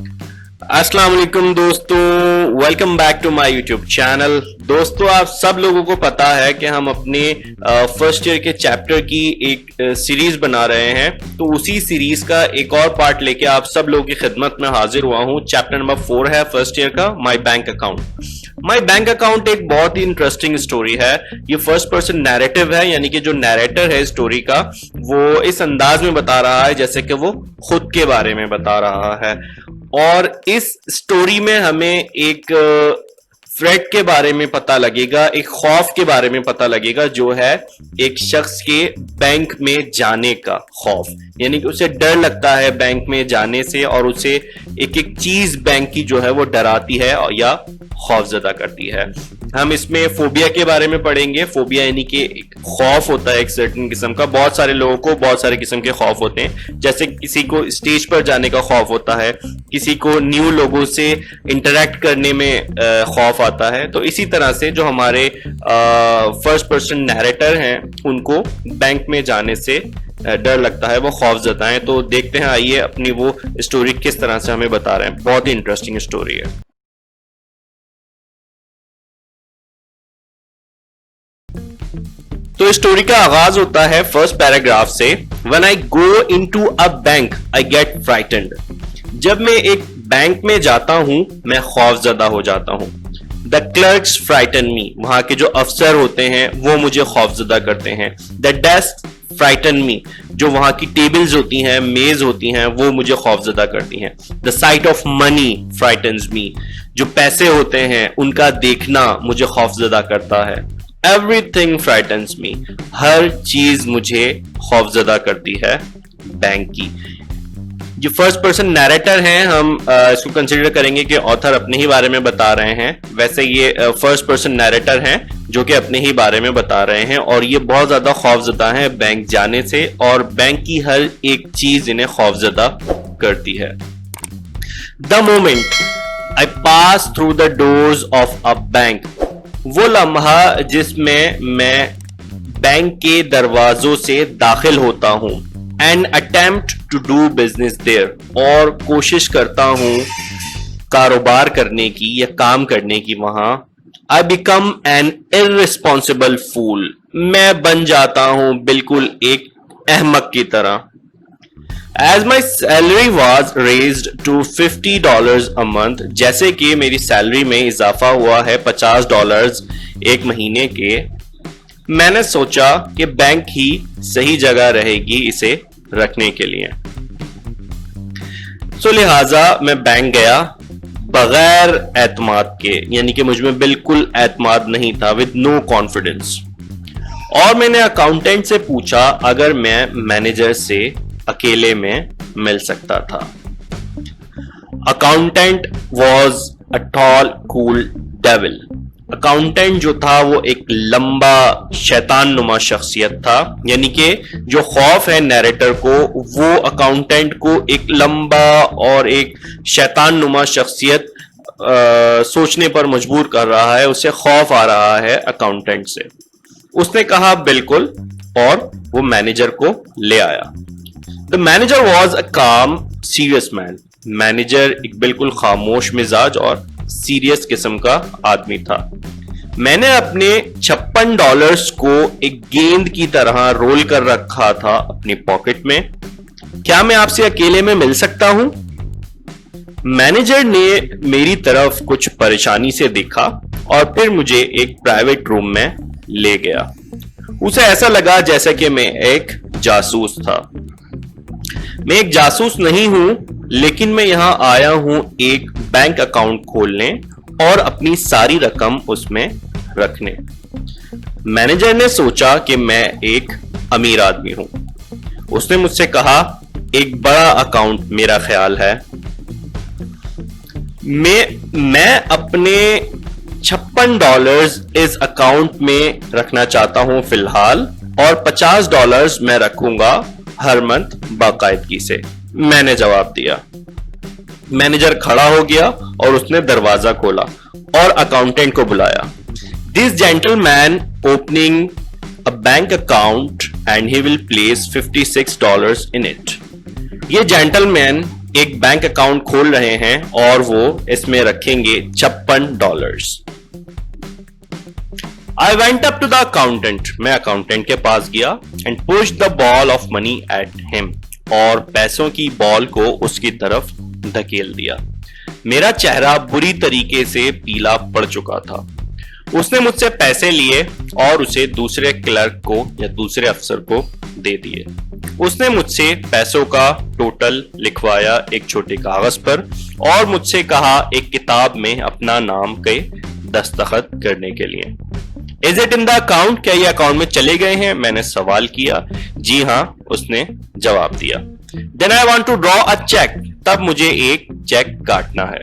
अस्सलाम वालेकुम दोस्तों, welcome back to my YouTube channel. दोस्तों, आप सब लोगों को पता है कि हम अपने फर्स्ट ईयर के चैप्टर की एक सीरीज बना रहे हैं। तो उसी सीरीज का एक और पार्ट लेके आप सब लोगों की खिदमत में हाजिर हुआ हूं। चैप्टर नंबर 4 है फर्स्ट ईयर का, my bank account. My bank account एक बहुत ही इंटरेस्टिंग स्टोरी है। ये फर्स्ट पर्सन नैरेटिव है, यानी कि जो नैरेटर है स्टोरी का वो इस अंदाज में बता रहा है जैसे कि वो खुद के बारे में बता रहा है। और इस स्टोरी में हमें एक थ्रेट के बारे में पता लगेगा, एक खौफ के बारे में पता लगेगा, जो है एक शख्स के बैंक में जाने का खौफ। यानी कि उसे डर लगता है बैंक में जाने से, और उसे एक एक चीज बैंक की जो है वो डराती है या खौफजदा करती है। हम इसमें फोबिया के बारे में पढ़ेंगे। फोबिया यानी कि एक खौफ होता है एक सर्टेन किस्म का। बहुत सारे लोगों को बहुत सारे किस्म के खौफ होते हैं। जैसे किसी को स्टेज पर जाने का खौफ होता है, किसी को न्यू लोगों से इंटरेक्ट करने में खौफ आता है। तो इसी तरह से जो हमारे फर्स्ट पर्सन नैरेटर हैं उनको बैंक में जाने से डर लगता है, वो खौफ जताएं। तो देखते हैं, आइए अपनी वो स्टोरी किस तरह से हमें बता रहे हैं। बहुत ही इंटरेस्टिंग स्टोरी है। तो स्टोरी का आगाज होता है फर्स्ट पैराग्राफ से। When I go into a bank, I get frightened. जब मैं एक बैंक में जाता हूं मैं खौफजदा हो जाता हूं। The clerks frighten me. वहां के जो अफसर होते हैं वो मुझे खौफजदा करते हैं। The desk frighten me. जो वहां की टेबल्स होती हैं, मेज होती हैं, वो मुझे खौफजदा करती हैं। The sight of money frightens me. जो पैसे होते हैं उनका देखना मुझे खौफजदा करता है। Everything frightens me. हर चीज मुझे खौफजदा करती है बैंक की। जो फर्स्ट पर्सन नैरेटर हैं, हम इसको कंसीडर करेंगे कि ऑथर अपने ही बारे में बता रहे हैं। वैसे ये फर्स्ट पर्सन नैरेटर हैं जो कि अपने ही बारे में बता रहे हैं, और ये बहुत ज्यादा खौफजदा हैं बैंक जाने से, और बैंक की हर एक चीज इन्हें खौफजदा करती है। The moment I pass through the doors of a bank. वो लम्हा जिसमें मैं बैंक के दरवाजों से दाखिल होता हूं। And attempt to do business there, और कोशिश करता हूं कारोबार करने की या काम करने की वहां। आई बिकम एन इररिस्पॉन्सिबल फूल, मैं बन जाता हूं बिल्कुल एक अहमक की तरह। As my salary was raised to $50 a month, जैसे कि मेरी सैलरी में इजाफा हुआ है $50 एक महीने के, मैंने सोचा कि बैंक ही सही जगह रहेगी इसे रखने के लिए। सो लिहाजा मैं बैंक गया बगैर एतमाद के, यानी कि मुझ में बिल्कुल एतमाद नहीं था, विद नो कॉन्फिडेंस। और मैंने अकाउंटेंट से पूछा अगर मैं मैनेजर से अकेले में मिल सकता था। Accountant was a tall cool devil. Accountant जो था वो एक लंबा शैतान नुमा शख्सियत था, यानी कि जो खौफ है नैरेटर को, वो अकाउंटेंट को एक लंबा और एक शैतान नुमा शख्सियत सोचने पर मजबूर कर रहा है। उसे खौफ आ रहा है अकाउंटेंट से। उसने कहा बिल्कुल, और वो मैनेजर को ले आया। The manager was a calm, serious man. Manager एक बिल्कुल खामोश मिजाज और सीरियस किस्म का आदमी था। मैंने अपने $56 को एक गेंद की तरह रोल कर रखा था अपनी पॉकेट में। क्या मैं आपसे अकेले में मिल सकता हूं? मैनेजर ने मेरी तरफ कुछ परेशानी से देखा और फिर मुझे एक प्राइवेट रूम में ले गया। उसे ऐसा लगा जैसा कि मैं एक जासूस था। मैं एक जासूस नहीं हूं, लेकिन मैं यहां आया हूं एक बैंक अकाउंट खोलने और अपनी सारी रकम उसमें रखने। मैनेजर ने सोचा कि मैं एक अमीर आदमी हूं। उसने मुझसे कहा एक बड़ा अकाउंट मेरा ख्याल है। मैं अपने $56 इस अकाउंट में रखना चाहता हूं फिलहाल, और $50 मैं रखूंगा हर मंथ बाकायदगी से, मैंने जवाब दिया। मैनेजर खड़ा हो गया और उसने दरवाजा खोला और अकाउंटेंट को बुलाया। This gentleman opening a bank account and he will place $56 in it. ये जेंटलमैन एक बैंक अकाउंट खोल रहे हैं और वो इसमें रखेंगे $56। I went up to the accountant. मैं अकाउंटेंट के पास गया and pushed the ball of money at him. और पैसों की बॉल को उसकी तरफ धकेल दिया। मेरा चेहरा बुरी तरीके से पीला पड़ चुका था। उसने मुझसे पैसे लिए और उसे दूसरे क्लर्क को या दूसरे अफसर को दे दिए। उसने मुझसे पैसों का टोटल लिखवाया एक छोटे कागज पर और मुझसे कहा एक किताब में अपना नाम के दस्तखत करने के लिए। Is it in the account? क्या ये अकाउंट में चले गए हैं? मैंने सवाल किया। जी हाँ, उसने जवाब दिया। Then I want to draw a cheque. तब मुझे एक चेक काटना है।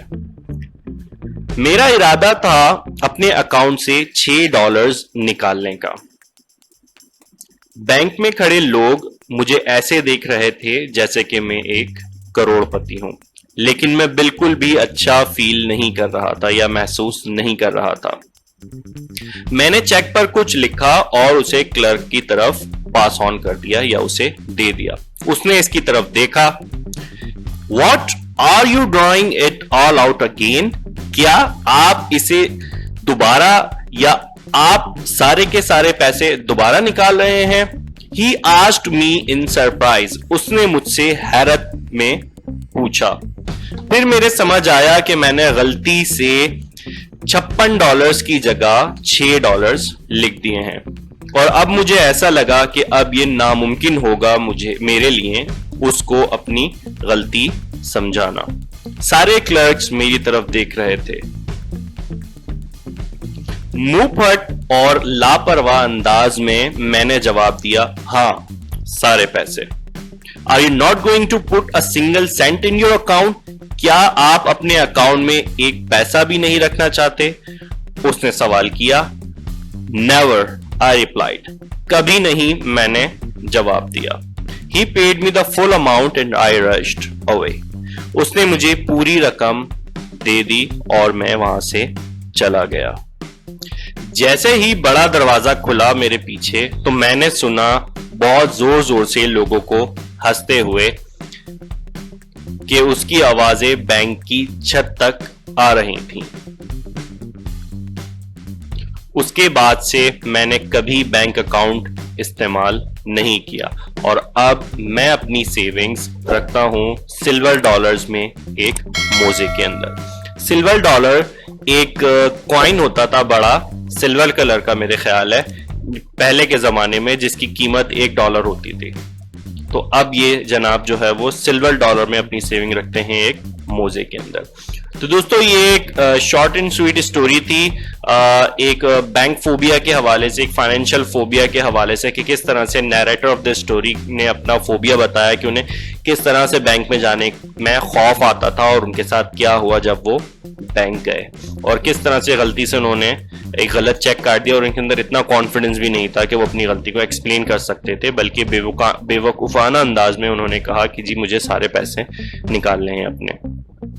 मेरा इरादा था अपने अकाउंट से $6 निकालने का। बैंक में खड़े लोग मुझे ऐसे देख रहे थे जैसे कि मैं एक करोड़पति हूं, लेकिन मैं बिल्कुल भी अच्छा फील नहीं कर रहा था या महसूस नहीं कर रहा था। मैंने चेक पर कुछ लिखा और उसे क्लर्क की तरफ पास ऑन कर दिया या उसे दे दिया। उसने इसकी तरफ देखा। What are you drawing it all out again? क्या आप इसे दोबारा या आप सारे के सारे पैसे दोबारा निकाल रहे हैं? He asked me in surprise. उसने मुझसे हैरत में पूछा। फिर मेरे समझ आया कि मैंने गलती से $56 की जगह $6 लिख दिए हैं और अब मुझे ऐसा लगा कि अब ये नामुमकिन होगा मेरे लिए उसको अपनी गलती समझाना। सारे क्लर्क्स मेरी तरफ देख रहे थे। मुंहफट और लापरवाह अंदाज में मैंने जवाब दिया, हाँ, सारे पैसे। Are you not going to put a single cent in your account? क्या आप अपने अकाउंट में एक पैसा भी नहीं रखना चाहते? उसने सवाल किया। Never, I replied. कभी नहीं, मैंने जवाब दिया। He paid me the full amount and I rushed away. उसने मुझे पूरी रकम दे दी और मैं वहां से चला गया। जैसे ही बड़ा दरवाजा खुला मेरे पीछे तो मैंने सुना बहुत जोर जोर से लोगों को हंसते हुए कि उसकी आवाजें बैंक की छत तक आ रही थीं। उसके बाद से मैंने कभी बैंक अकाउंट इस्तेमाल नहीं किया और अब मैं अपनी सेविंग्स रखता हूं सिल्वर डॉलर्स में एक मोजे के अंदर। सिल्वर डॉलर एक कॉइन होता था बड़ा सिल्वर कलर का, मेरे ख्याल है पहले के जमाने में, जिसकी कीमत $1 होती थी। तो अब ये जनाब जो है वो सिल्वर डॉलर में अपनी सेविंग रखते हैं एक मोजे के अंदर। तो दोस्तों ये एक शॉर्ट एंड स्वीट स्टोरी थी एक बैंक फोबिया के हवाले से, एक फाइनेंशियल फोबिया के हवाले से कि किस तरह से नैरेटर ऑफ द स्टोरी ने अपना फोबिया बताया कि उन्हें किस तरह से बैंक में जाने में खौफ आता था और उनके साथ क्या हुआ जब वो बैंक गए और किस तरह से गलती से उन्होंने एक गलत चेक काट दिया और उनके अंदर इतना कॉन्फिडेंस भी नहीं था कि वो अपनी गलती को एक्सप्लेन कर सकते थे, बल्कि बेवकूफाना अंदाज में उन्होंने कहा कि जी मुझे सारे पैसे निकालने हैं अपने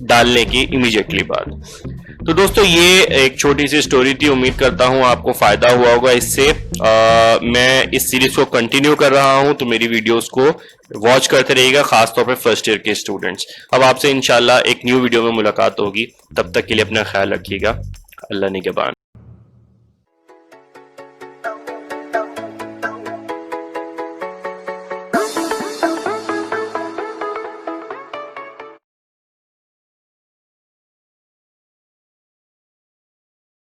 डालने की इमीडिएटली बाद। तो दोस्तों ये एक छोटी सी स्टोरी थी, उम्मीद करता हूं आपको फायदा हुआ होगा इससे। मैं इस सीरीज को कंटिन्यू कर रहा हूं तो मेरी वीडियोस को वॉच करते रहिएगा, खासतौर पे फर्स्ट ईयर के स्टूडेंट्स। अब आपसे इंशाल्लाह एक न्यू वीडियो में मुलाकात होगी, तब तक के लिए अपना ख्याल रखिएगा। अल्लाह निगहबान।